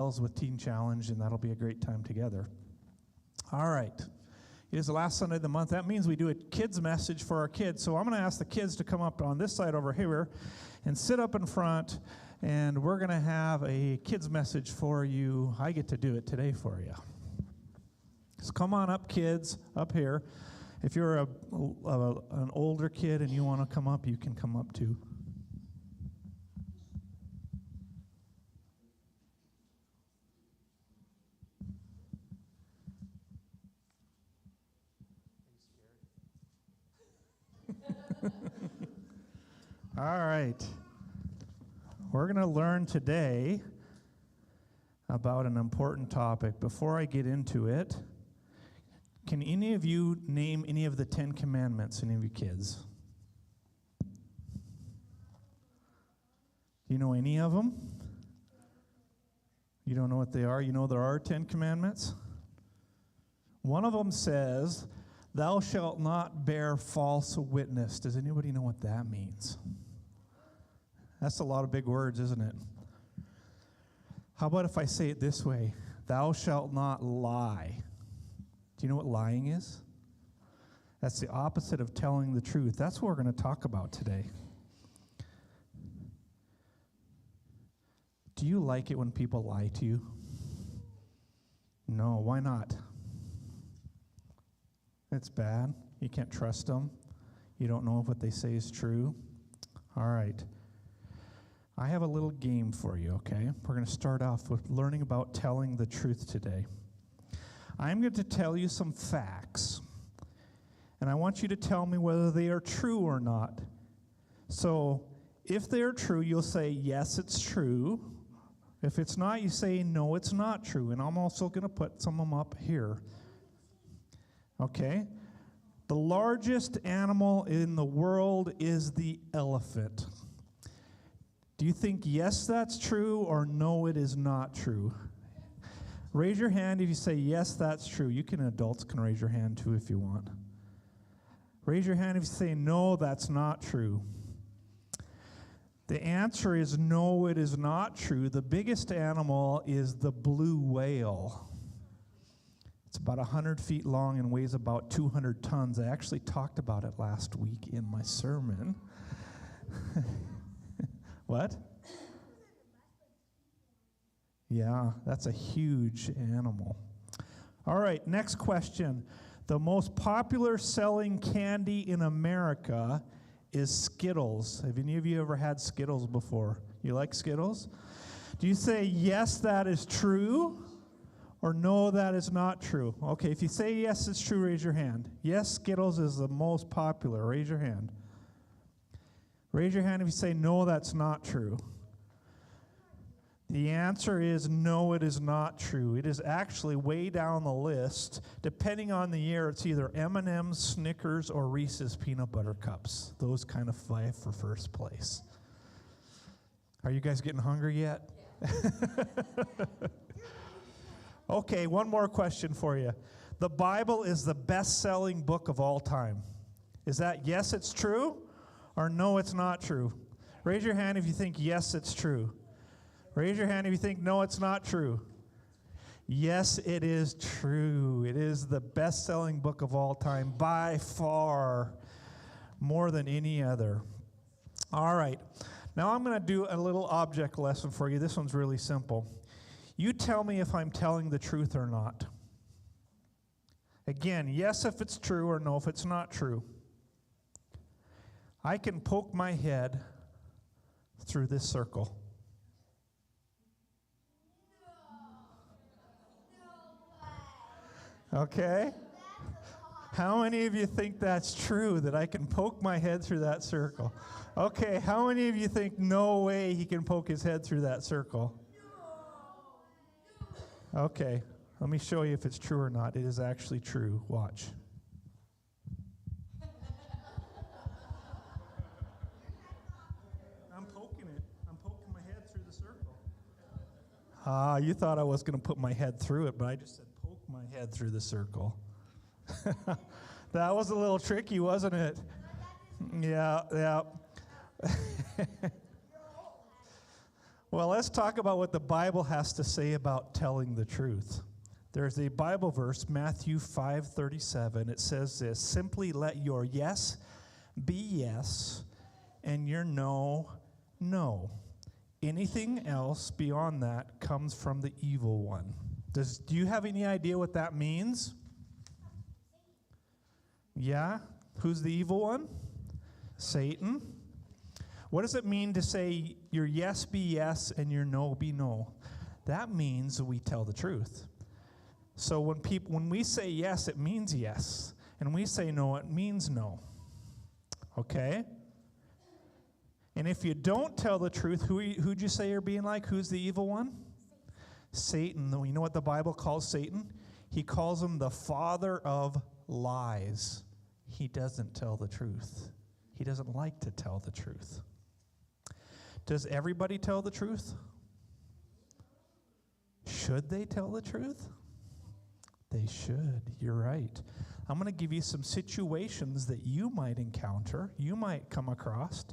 with Teen Challenge, and that'll be a great time together. All right. It is the last Sunday of the month. That means we do a kids message for our kids. So I'm going to ask the kids to come up on this side over here and sit up in front, and we're going to have a kids message for you. I get to do it today for you. So come on up, kids, up here. If you're an older kid and you want to come up, you can come up too. All right. We're going to learn today about an important topic. Before I get into it, can any of you name any of the 10 Commandments, any of you kids? Do you know any of them? You don't know what they are? You know there are 10 Commandments? One of them says, "Thou shalt not bear false witness." Does anybody know what that means? That's a lot of big words, isn't it? How about if I say it this way? Thou shalt not lie. Do you know what lying is? That's the opposite of telling the truth. That's what we're going to talk about today. Do you like it when people lie to you? No, why not? It's bad. You can't trust them. You don't know if what they say is true. All right. I have a little game for you, okay? We're going to start off with learning about telling the truth today. I'm going to tell you some facts, and I want you to tell me whether they are true or not. So if they are true, you'll say, yes, it's true. If it's not, you say, no, it's not true. And I'm also going to put some of them up here. Okay? The largest animal in the world is the elephant. Do you think, yes, that's true, or no, it is not true? Raise your hand if you say, yes, that's true. Adults can raise your hand too if you want. Raise your hand if you say, no, that's not true. The answer is no, it is not true. The biggest animal is the blue whale. It's about 100 feet long and weighs about 200 tons. I actually talked about it last week in my sermon. What? Yeah, that's a huge animal. All right, next question. The most popular selling candy in America is Skittles. Have any of you ever had Skittles before? You like Skittles? Do you say, yes, that is true, or no, that is not true? Okay, if you say yes, it's true, raise your hand. Yes, Skittles is the most popular. Raise your hand. Raise your hand if you say, no, that's not true. The answer is no, it is not true. It is actually way down the list. Depending on the year, it's either M&M's, Snickers, or Reese's Peanut Butter Cups. Those kind of fight for first place. Are you guys getting hungry yet? Okay, one more question for you. The Bible is the best-selling book of all time. Is that yes, it's true? Or no, it's not true? Raise your hand if you think yes, it's true. Raise your hand if you think no, it's not true. Yes, it is true. It is the best-selling book of all time by far, more than any other. All right. Now I'm going to do a little object lesson for you. This one's really simple. You tell me if I'm telling the truth or not. Again, yes if it's true or no if it's not true. I can poke my head through this circle. Okay? How many of you think that's true, that I can poke my head through that circle? Okay, how many of you think no way he can poke his head through that circle? Okay, let me show you if it's true or not. It is actually true. Watch. I'm poking it. I'm poking my head through the circle. You thought I was going to put my head through it, but I just said poke my head through the circle. That was a little tricky, wasn't it? Yeah. Well, let's talk about what the Bible has to say about telling the truth. There's a Bible verse, Matthew 5:37. It says this, simply let your yes be yes and your no, no. Anything else beyond that comes from the evil one. Do you have any idea what that means? Yeah? Who's the evil one? Satan. What does it mean to say your yes be yes and your no be no? That means we tell the truth. So when we say yes, it means yes. And we say no, it means no. Okay? And if you don't tell the truth, who'd you say you're being like? Who's the evil one? Satan. You know what the Bible calls Satan? He calls him the father of lies. He doesn't tell the truth. He doesn't like to tell the truth. Does everybody tell the truth? Should they tell the truth? They should. You're right. I'm going to give you some situations that you might encounter, you might come across,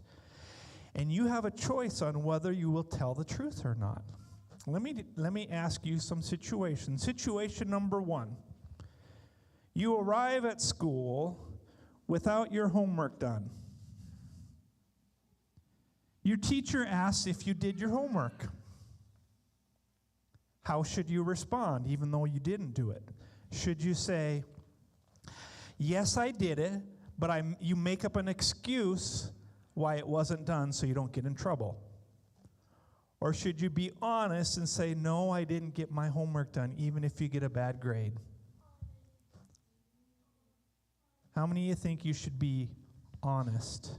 and you have a choice on whether you will tell the truth or not. Let me ask you some situations. Situation number 1. You arrive at school without your homework done. Your teacher asks if you did your homework. How should you respond, even though you didn't do it? Should you say, yes, I did it, but you make up an excuse why it wasn't done so you don't get in trouble? Or should you be honest and say, no, I didn't get my homework done, even if you get a bad grade? How many of you think you should be honest?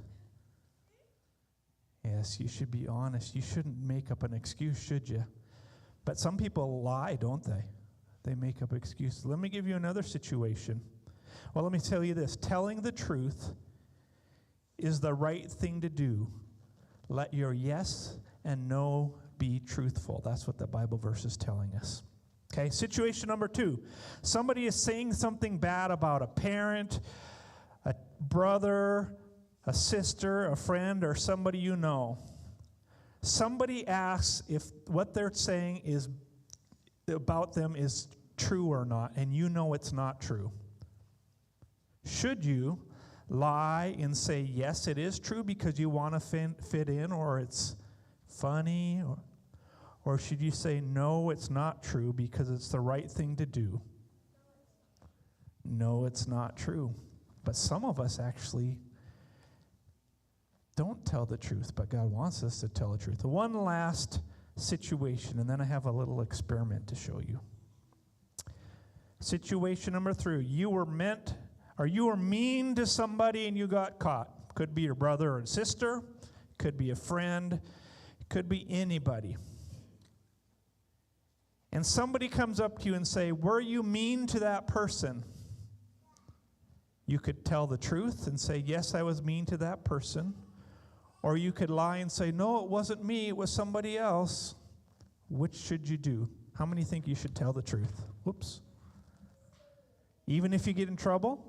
Yes, you should be honest. You shouldn't make up an excuse, should you? But some people lie, don't they? They make up excuses. Let me give you another situation. Well, let me tell you this. Telling the truth is the right thing to do. Let your yes and no be truthful. That's what the Bible verse is telling us. Okay, situation number 2. Somebody is saying something bad about a parent, a brother, a sister, a friend, or somebody you know. Somebody asks if what they're saying is about them is true or not, and you know it's not true. Should you lie and say, yes, it is true because you want to fit in, or it's funny, or should you say, no, it's not true because it's the right thing to do? No, it's not true. But some of us actually don't tell the truth, but God wants us to tell the truth. One last situation, and then I have a little experiment to show you. Situation number 3. You were mean to somebody and you got caught. Could be your brother or sister, could be a friend, could be anybody. And somebody comes up to you and say, were you mean to that person? You could tell the truth and say, yes, I was mean to that person. Or you could lie and say, no, it wasn't me, it was somebody else. Which should you do? How many think you should tell the truth? Whoops. Even if you get in trouble?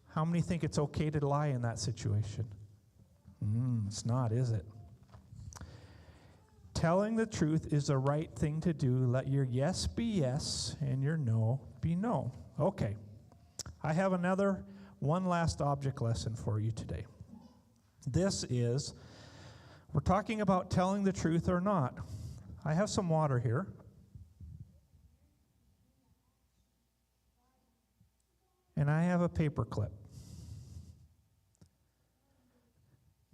How many think it's okay to lie in that situation? It's not, is it? Telling the truth is the right thing to do. Let your yes be yes and your no be no. Okay. I have one last object lesson for you today. We're talking about telling the truth or not. I have some water here. And I have a paper clip.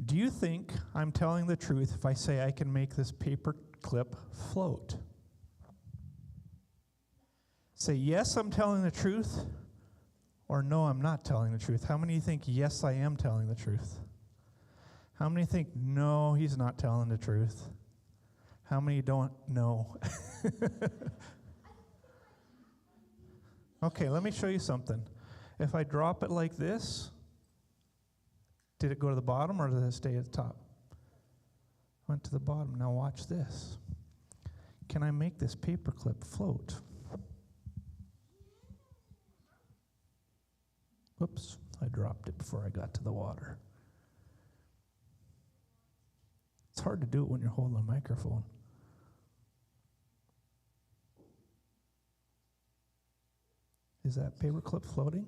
Do you think I'm telling the truth if I say I can make this paper clip float? Say, yes, I'm telling the truth, or no, I'm not telling the truth. How many think, yes, I am telling the truth? How many think, no, he's not telling the truth? How many don't know? Okay, let me show you something. If I drop it like this, did it go to the bottom or did it stay at the top? Went to the bottom. Now watch this. Can I make this paperclip float? Whoops, I dropped it before I got to the water. It's hard to do it when you're holding a microphone. Is that paperclip floating?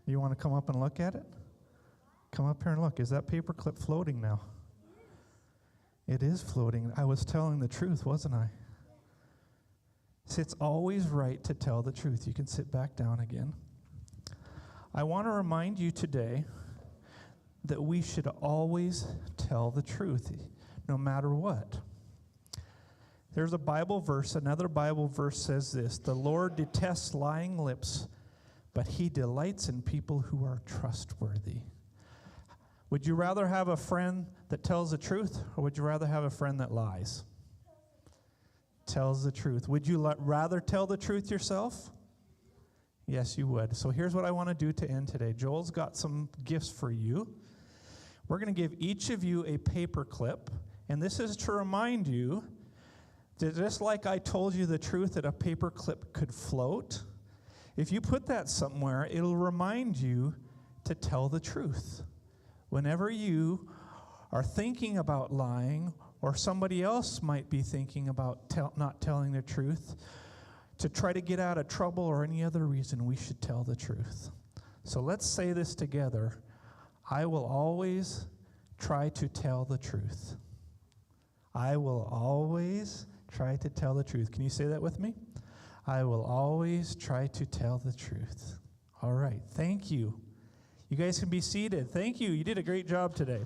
You want to come up and look at it? Come up here and look. Is that paperclip floating now? It is floating. I was telling the truth, wasn't I? See, it's always right to tell the truth. You can sit back down again. I want to remind you today that we should always tell the truth, no matter what. There's a Bible verse, another Bible verse says this: the Lord detests lying lips, but he delights in people who are trustworthy. Would you rather have a friend that tells the truth, or would you rather have a friend that lies? Tells the truth. Would you rather tell the truth yourself? Yes, you would. So here's what I want to do to end today. Joel's got some gifts for you. We're going to give each of you a paper clip, and this is to remind you that just like I told you the truth that a paper clip could float, if you put that somewhere, it'll remind you to tell the truth. Whenever you are thinking about lying, or somebody else might be thinking about not telling the truth, to try to get out of trouble or any other reason, we should tell the truth. So let's say this together. I will always try to tell the truth. I will always try to tell the truth. Can you say that with me? I will always try to tell the truth. All right. Thank you. You guys can be seated. Thank you. You did a great job today.